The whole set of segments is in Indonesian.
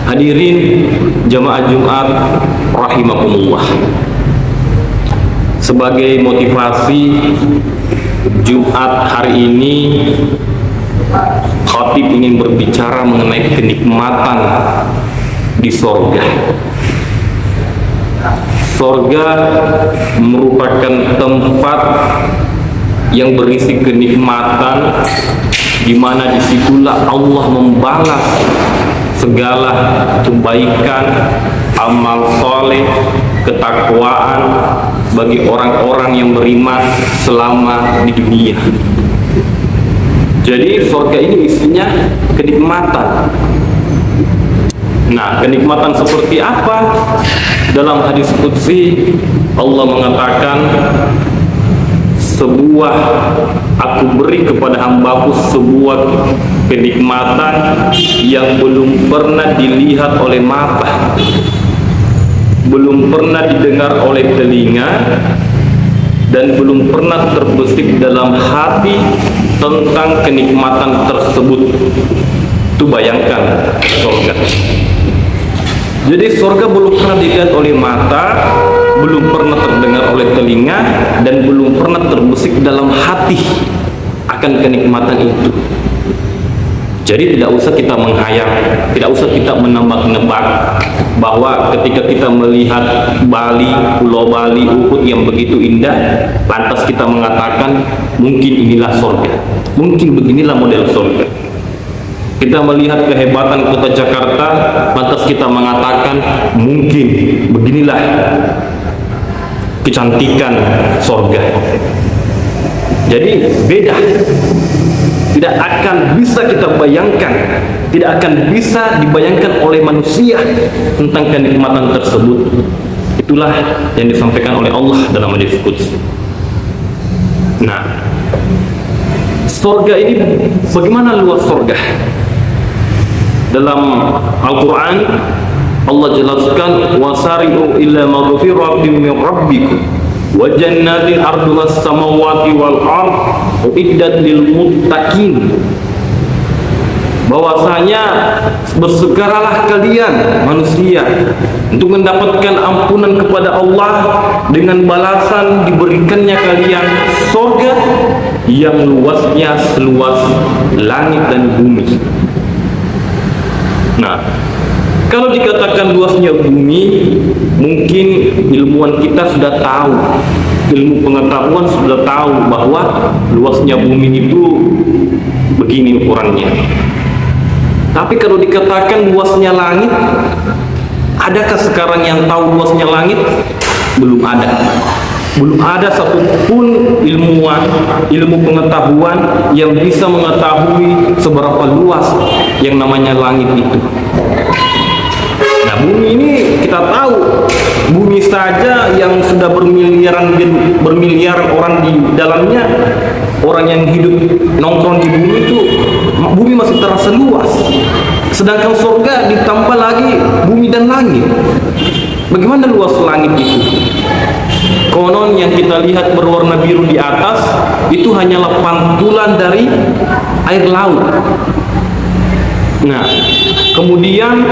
Hadirin jamaah Jumat rahimakumullah. Sebagai motivasi Jumat hari ini, khatib ingin berbicara mengenai kenikmatan di sorga. Sorga merupakan tempat yang berisi kenikmatan, di mana disitulah Allah membalas segala kebaikan, amal soleh, ketakwaan bagi orang-orang yang beriman selama di dunia. Jadi surga ini isinya kenikmatan. Nah, kenikmatan seperti apa? Dalam hadis qudsi Allah mengatakan, aku beri kepada hambaku sebuah kenikmatan yang belum pernah dilihat oleh mata, belum pernah didengar oleh telinga, dan belum pernah terbesit dalam hati tentang kenikmatan tersebut. Itu bayangkan surga. Jadi surga belum pernah dilihat oleh mata, belum pernah terdengar oleh telinga, dan belum pernah terbesit dalam hati akan kenikmatan itu. Jadi tidak usah kita menghayal, tidak usah kita menebak-nebak bahwa ketika kita melihat Bali, Pulau Bali, Ubud yang begitu indah, lantas kita mengatakan mungkin inilah surga, mungkin beginilah model surga. Kita melihat kehebatan kota Jakarta, lantas kita mengatakan mungkin beginilah kecantikan surga. Jadi beda, tidak akan bisa kita bayangkan, tidak akan bisa dibayangkan oleh manusia tentang kenikmatan tersebut. Itulah yang disampaikan oleh Allah dalam hadis qudsi. Nah, surga ini bagaimana luas surga? Dalam Al-Quran Allah jelaskan, wasari'u illa maghfiratin min rabbikum wa jannatin arduha as-samawati wal ardh uiddat lil muttaqin. Bahwasanya bersegeralah kalian manusia untuk mendapatkan ampunan kepada Allah dengan balasan diberikannya kalian surga yang luasnya seluas langit dan bumi. Nah, kalau dikatakan luasnya bumi, mungkin ilmuwan kita sudah tahu, ilmu pengetahuan sudah tahu bahwa luasnya bumi itu begini ukurannya. Tapi kalau dikatakan luasnya langit, adakah sekarang yang tahu luasnya langit? Belum ada. Belum ada satupun ilmuwan, ilmu pengetahuan yang bisa mengetahui seberapa luas yang namanya langit itu. Nah, bumi ini kita tahu, bumi saja yang sudah bermiliar orang di dalamnya, orang yang hidup nongkrong di bumi itu, bumi masih terasa luas. Sedangkan surga ditambah lagi bumi dan langit. Bagaimana luas langit itu? Konon yang kita lihat berwarna biru di atas itu hanyalah pantulan dari air laut. Nah, kemudian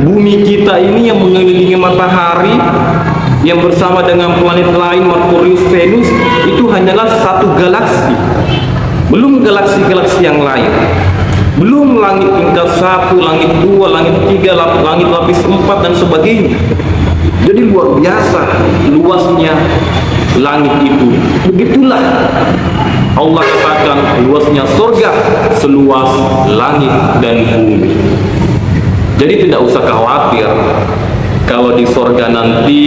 bumi kita ini yang mengelilingi matahari, yang bersama dengan planet lain Merkurius, Venus, itu hanyalah satu galaksi. Belum galaksi-galaksi yang lain. Belum langit tingkat 1, langit 2, langit 3, langit lapis 4 dan sebagainya. Jadi luar biasa luasnya langit itu. Begitulah Allah katakan luasnya surga seluas langit dan bumi. Jadi tidak usah khawatir kalau di surga nanti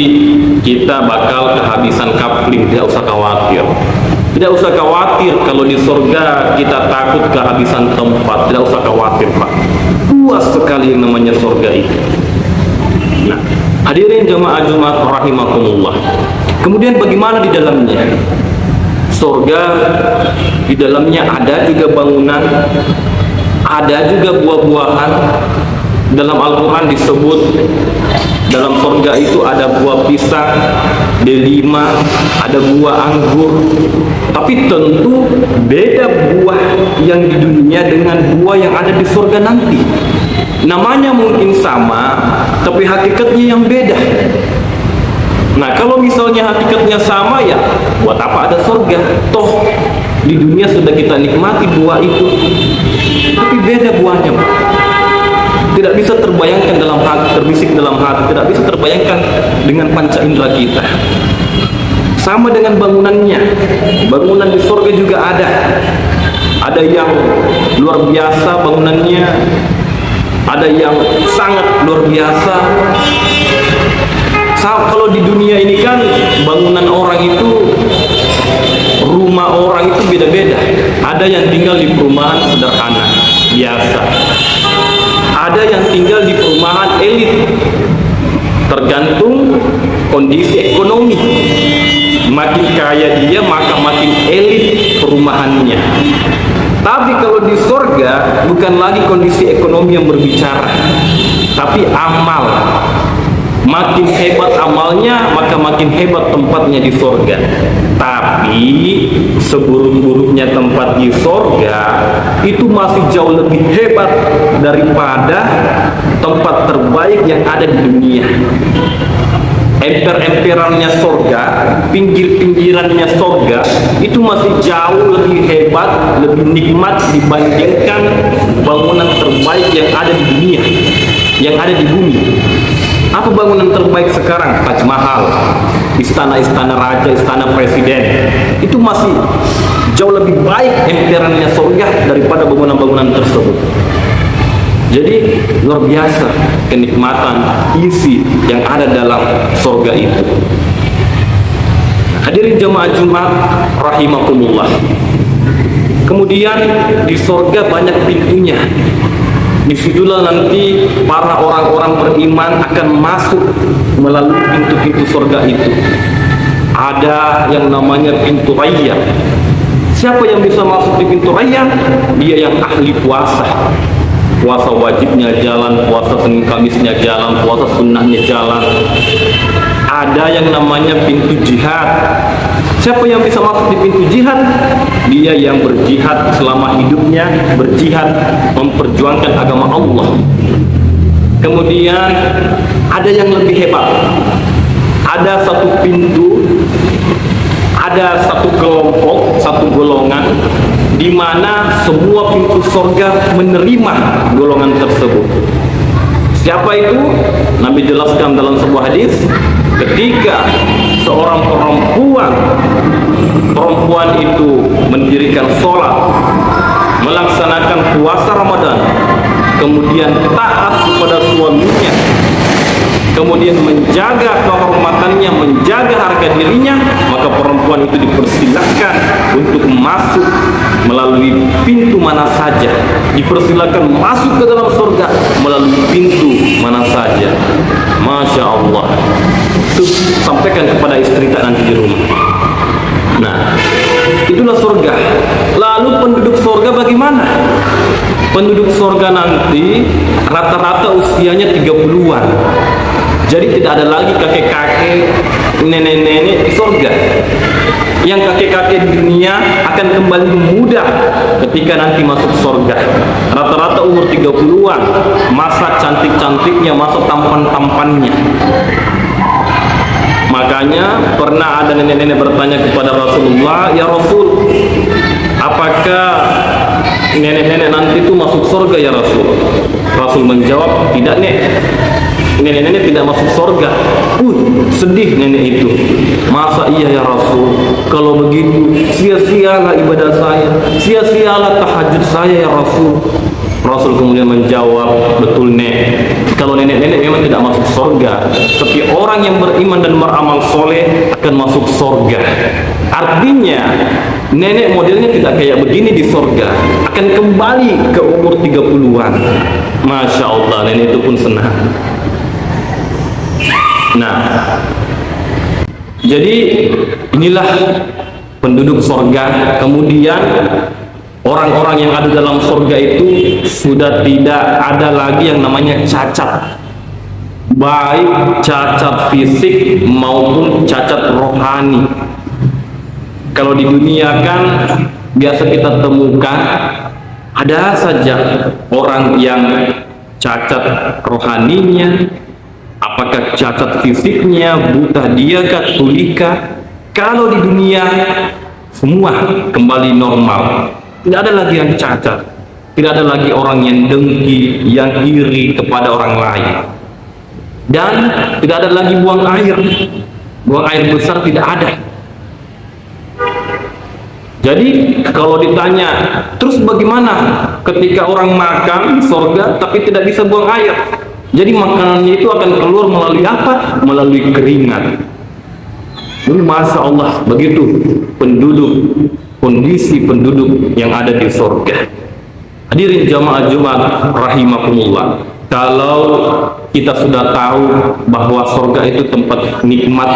kita bakal kehabisan kapling. Tidak usah khawatir. Tidak usah khawatir kalau di surga kita takut kehabisan tempat. Tidak usah khawatir, Pak. Luas sekali yang namanya surga itu. Nah, hadirin jemaah Jumat rahimakumullah. Kemudian bagaimana di dalamnya? Surga di dalamnya ada juga bangunan, ada juga buah-buahan. Dalam Al-Quran disebut dalam surga itu ada buah pisang, delima, ada buah anggur. Tapi tentu beda buah yang di dunia dengan buah yang ada di surga nanti. Namanya mungkin sama, tapi hakikatnya yang beda. Nah, kalau misalnya hakikatnya sama, ya buat apa ada surga? Toh di dunia sudah kita nikmati buah itu, tapi beda buahnya, Pak. Tidak bisa terbayangkan dalam hati, terbisik dalam hati, tidak bisa terbayangkan dengan panca indera kita. Sama dengan bangunannya, bangunan di surga juga ada yang luar biasa bangunannya, ada yang sangat luar biasa. Kalau di dunia ini kan bangunan orang itu, rumah orang itu beda-beda. Ada yang tinggal di perumahan sederhana biasa, ada yang tinggal di perumahan elit, tergantung kondisi ekonomi. Makin kaya dia maka makin elit perumahannya. Tapi kalau di surga bukan lagi kondisi ekonomi yang berbicara, tapi amal. Makin hebat amalnya maka makin hebat tempatnya di surga. Tapi seburuk-buruknya tempat di surga itu masih jauh lebih hebat daripada tempat terbaik yang ada di dunia. Emper-emperannya surga, pinggir-pinggirannya surga itu masih jauh lebih hebat, lebih nikmat dibandingkan bangunan terbaik yang ada di dunia, yang ada di bumi. Apa bangunan terbaik sekarang? Taj Mahal, istana-istana raja, istana presiden. Itu masih jauh lebih baik emperannya surga daripada bangunan-bangunan tersebut. Jadi luar biasa kenikmatan isi yang ada dalam surga itu. Hadirin jemaah Jumat rahimakumullah. Kemudian di surga banyak pintunya. Disitulah nanti para orang-orang beriman akan masuk melalui pintu-pintu surga itu. Ada yang namanya pintu rayyan. Siapa yang bisa masuk di pintu rayyan? Dia yang ahli puasa. Puasa wajibnya jalan, puasa Senin Kamisnya jalan, puasa sunnahnya jalan. Ada yang namanya pintu jihad. Siapa yang bisa masuk di pintu jihad? Dia yang berjihad selama hidupnya, berjihad memperjuangkan agama Allah. Kemudian ada yang lebih hebat. Ada satu pintu, ada satu kelompok, satu golongan di mana semua pintu surga menerima golongan tersebut. Siapa itu? Nabi jelaskan dalam sebuah hadis, ketika seorang perempuan itu mendirikan sholat, melaksanakan puasa Ramadan, kemudian taat kepada suaminya, kemudian menjaga kehormatannya, menjaga harga dirinya, maka perempuan itu dipersilakan untuk masuk melalui pintu mana saja. Dipersilakan masuk ke dalam surga melalui pintu mana saja. Masya Allah. Itu sampaikan kepada istri tak nanti di rumah. Nah, itulah surga. Lalu penduduk surga bagaimana? Penduduk surga nanti rata-rata usianya 30-an. Jadi tidak ada lagi kakek-kakek, nenek-nenek di surga. Yang kakek-kakek di dunia akan kembali muda ketika nanti masuk surga. Rata-rata umur 30-an, masa cantik-cantiknya, masa tampan-tampannya. Makanya pernah ada nenek-nenek bertanya kepada Rasulullah, "Ya Rasul, apakah nenek-nenek nanti itu masuk surga ya Rasul?" Rasul menjawab, "Tidak, Nek. Nenek-nenek tidak masuk surga." Sedih nenek itu. "Masa iya ya Rasul? Kalau begitu sia-sialah ibadah saya, sia-sialah tahajud saya ya Rasul." Rasul kemudian menjawab, "Betul, Nek. Kalau nenek-nenek memang tidak masuk surga, tapi orang yang beriman dan beramal soleh akan masuk surga." Artinya nenek modelnya tidak kayak begini di surga, akan kembali ke umur 30-an. Masya Allah, nenek itu pun senang. Nah, jadi inilah penduduk surga. Kemudian orang-orang yang ada dalam surga itu sudah tidak ada lagi yang namanya cacat, baik cacat fisik maupun cacat rohani. Kalau di dunia kan biasa kita temukan ada saja orang yang cacat rohaninya, apakah cacat fisiknya, buta dia kah, tulika. Kalau di dunia semua kembali normal, tidak ada lagi yang cacat, tidak ada lagi orang yang dengki, yang iri kepada orang lain, dan tidak ada lagi buang air besar tidak ada. Jadi kalau ditanya, terus bagaimana ketika orang makan di surga tapi tidak bisa buang air? Jadi makanannya itu akan keluar melalui apa? Melalui keringat. Masya Allah, begitu kondisi penduduk yang ada di surga. Hadirin jamaah Jumat rahimakumullah, kalau kita sudah tahu bahwa surga itu tempat nikmat,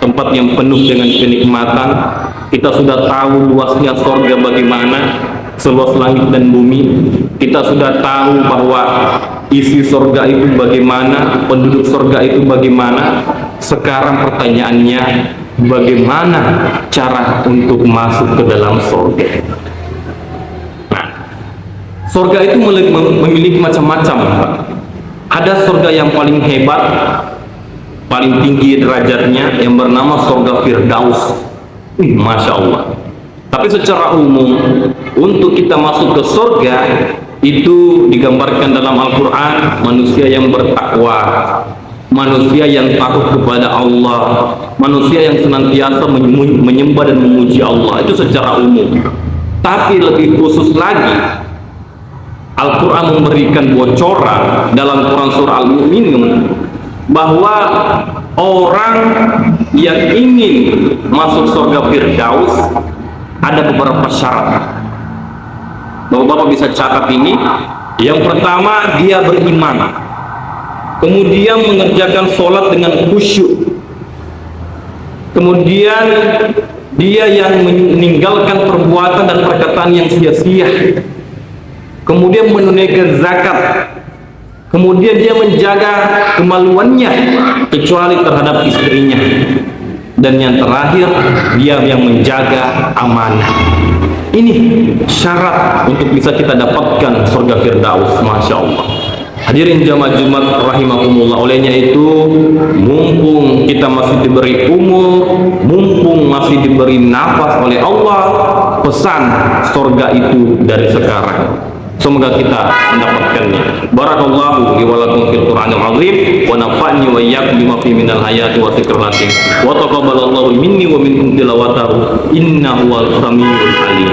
tempat yang penuh dengan kenikmatan, kita sudah tahu luasnya surga bagaimana, seluas langit dan bumi, kita sudah tahu bahwa isi surga itu bagaimana, penduduk surga itu bagaimana. Sekarang pertanyaannya, bagaimana cara untuk masuk ke dalam surga? Nah, surga itu memiliki macam-macam. Ada surga yang paling hebat, paling tinggi derajatnya, yang bernama surga Firdaus. Masya Allah. Tapi secara umum, untuk kita masuk ke surga itu digambarkan dalam Al-Quran, manusia yang bertakwa, manusia yang takut kepada Allah, manusia yang senantiasa menyembah dan memuji Allah. Itu secara umum. Tapi lebih khusus lagi, Al-Quran memberikan bocoran dalam Quran surah Al-Mu'minun bahwa orang yang ingin masuk surga Firdaus ada beberapa syarat. Bapak-bapak bisa catat ini. Yang pertama, dia beriman, kemudian mengerjakan sholat dengan khusyuk, kemudian dia yang meninggalkan perbuatan dan perkataan yang sia-sia, kemudian menunaikan zakat, kemudian dia menjaga kemaluannya kecuali terhadap istrinya, dan yang terakhir dia yang menjaga amanah. Ini syarat untuk bisa kita dapatkan surga Firdaus. Masya Allah. Hadirin jamaah Jumat rahimakumullah, olehnya itu mumpung kita masih diberi umur, mumpung masih diberi nafas oleh Allah, pesan surga itu dari sekarang. Semoga kita mendapatkannya. Barakallahu li wa lakum fil Qur'anil azim wa nafa'ni wa iyyakum bima fihi minal ayati wa dzikril hakim. Wa taqabbalallahu minni wa minkum tilawatahu innahu wal samiul alim.